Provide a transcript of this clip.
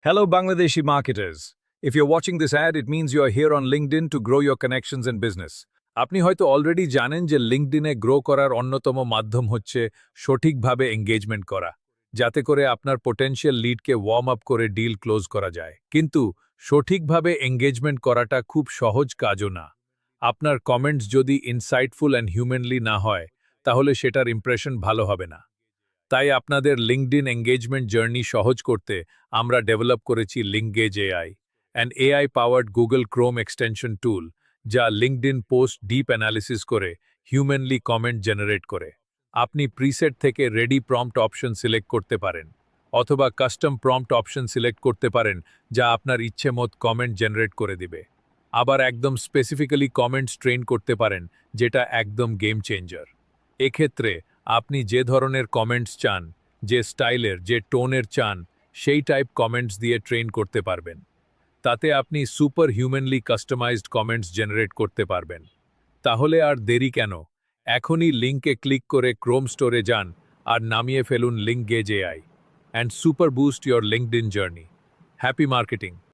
Hello, Bangladeshi marketers. If you're watching this ad, it means you're here on LinkedIn to grow your connections and business. আপনি হয়তো already জানেন যে লিঙ্কডইনে grow করার অন্যতম মাধ্যম হচ্ছে সঠিকভাবে এঙ্গেজমেন্ট করা, যাতে করে আপনার পোটেনশিয়াল লিডকে ওয়ার্ম আপ করে ডিল ক্লোজ করা যায়। কিন্তু সঠিকভাবে এঙ্গেজমেন্ট করাটা খুব সহজ কাজও না। আপনার কমেন্টস যদি ইনসাইটফুল অ্যান্ড হিউম্যানলি না হয়, তাহলে সেটার ইমপ্রেশন ভালো হবে না। তাই আপনাদের লিঙ্কডইন এঙ্গেজমেন্ট জার্নি সহজ করতে আমরা ডেভেলপ করেছি Linkage AI, an AI powered Google Chrome extension tool, যা লিঙ্কডইন পোস্ট ডিপ অ্যানালিসিস করে হিউম্যানলি কমেন্ট জেনারেট করে। আপনি প্রিসেট থেকে রেডি প্রম্পট অপশন সিলেক্ট করতে পারেন, অথবা কাস্টম প্রম্পট অপশন সিলেক্ট করতে পারেন, যা আপনার ইচ্ছে মত কমেন্ট জেনারেট করে দিবে। আবার একদম স্পেসিফিক্যালি কমেন্টস ট্রেন করতে পারেন, যেটা একদম গেম চেঞ্জার। এক্ষেত্রে আপনি যে ধরনের কমেন্টস চান, যে স্টাইলের, যে টোনের চান, সেই টাইপ কমেন্টস দিয়ে ট্রেন করতে পারবেন। তাতে আপনি super humanly customised comments generate করতে পারবেন। তাহলে আর দেরি কেন? এখনই লিঙ্কে ক্লিক করে ক্রোম স্টোরে যান আর নামিয়ে ফেলুন linkage AI and super boost your LinkedIn journey. Happy marketing!